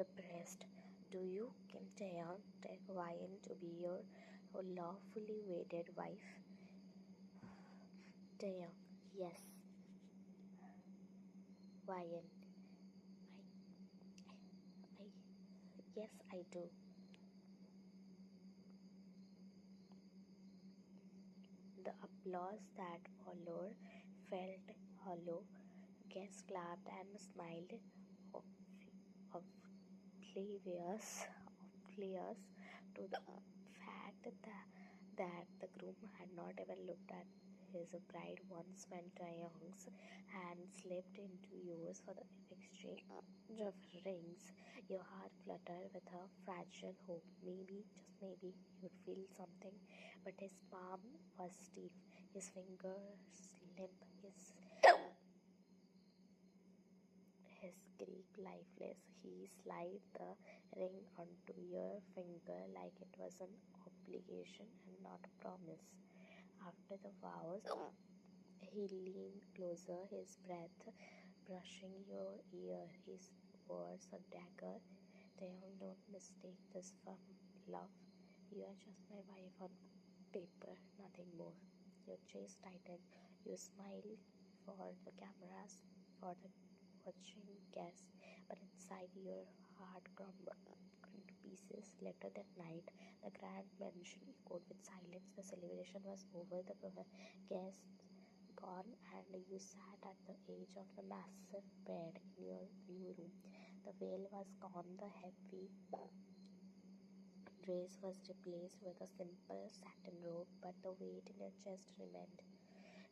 the breast. Do you, Kim Taehyung, take Ryan to be your lawfully wedded wife? Taehyung, yes. Ryan, I, yes, I do. The applause that followed felt hollow. Guests clapped and smiled, oblivious, oblivious to the fact that the groom had not even looked at his bride once when Taehyung's hand slipped into yours for the exchange of rings. Your heart fluttered with a fragile hope. Maybe, just maybe, you'd feel something. But his palm was stiff, his fingers limp, his grip lifeless. He slid the ring onto your finger like it was an obligation and not a promise. After the vows, he leaned closer, his breath brushing your ear, his words a dagger. Taehyung, don't mistake this for love. You are just my wife on paper, nothing more. Your chest tightened. You smiled for the cameras, for the watching guests, but inside your heart crumbled into pieces. Later that night, the grand mansion echoed with silence. The celebration was over, the guests gone, and you sat at the edge of the massive bed in your new room. The veil was gone, the heavy dress was replaced with a simple satin robe, but the weight in your chest remained.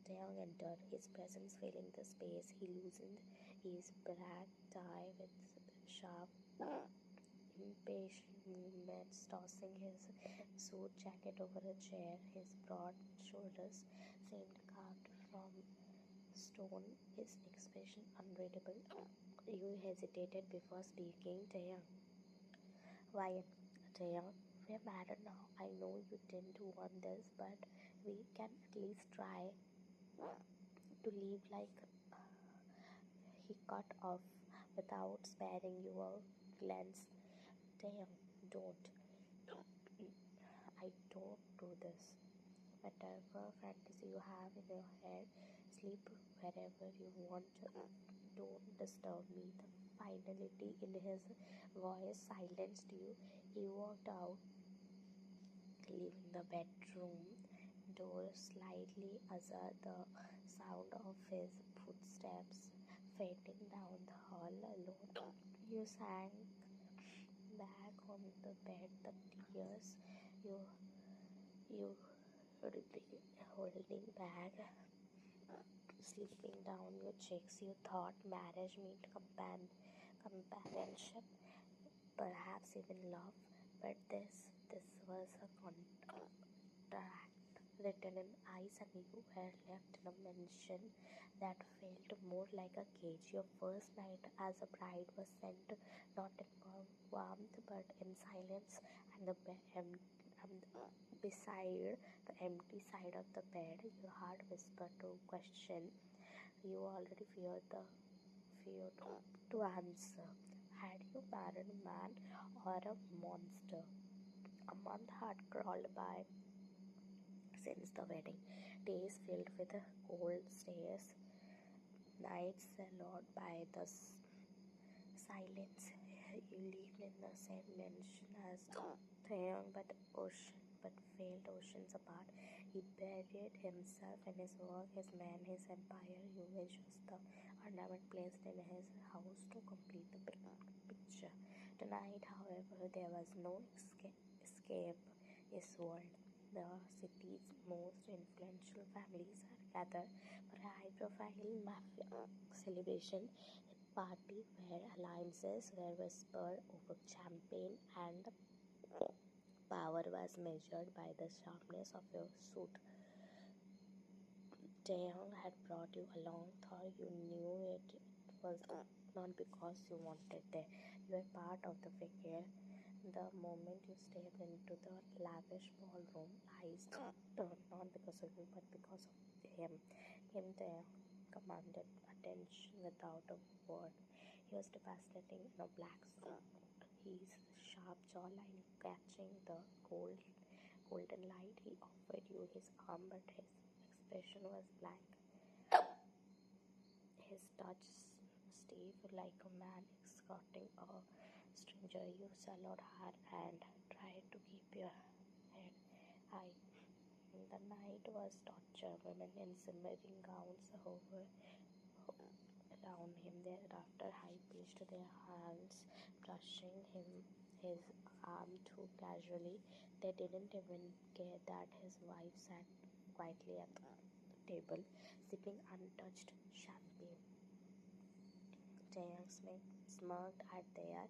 Taehyung entered, his presence filling the space. He loosened his black tie with sharp, impatient movements, tossing his suit jacket over a chair. His broad shoulders seemed carved from stone, his expression unreadable. You hesitated before speaking. Taehyung, why? Taehyung, we're married now. I know you didn't want this, but we can at least try to live like. He cut off without sparing your glance. Damn, don't. I don't do this. Whatever fantasy you have in your head, sleep wherever you want to. Don't disturb me. The finality in his voice silenced you. He walked out, leaving the bedroom door slightly ajar, the sound of his footsteps fading down the hall alone. You sank back on the bed, the tears you holding back slipping down your cheeks. You thought marriage meant companionship, perhaps even love, but this was a contract written in ice, and you were left in a mansion that felt more like a cage. Your first night as a bride was spent not in warmth but in silence, and beside the empty side of the bed, your heart whispered to question. You already feared to answer. Had you married a man or a monster? A month had crawled by since the wedding. Days filled with cold stares, nights swallowed by the silence. You lived in the same mansion as Taeyong, but failed oceans apart. He buried himself in his work, his man, his empire. You were just the ornament placed in his house to complete the picture. Tonight, however, there was no escape his world. The city's most influential families are gathered for a high-profile Mafia celebration, a party where alliances were whispered over champagne and power was measured by the sharpness of your suit. Taeyong had brought you along, though you knew it was not because you wanted there. You were part of the figure. The moment you stepped into the lavish ballroom, eyes turned not because of you but because of him. Kim Taehyung commanded attention without a word. He was devastating in a black suit, his sharp jawline catching the golden light. He offered you his arm, but his expression was blank. His touch stiff like a man escorting a stranger. You swallowed hard and tried to keep your head high. The night was torture. Women in shimmering gowns hovered around him. Thereafter, high-pitched their hands, brushing his arm too casually. They didn't even care that his wife sat quietly at the table, sipping untouched champagne. Taehyung smirked at their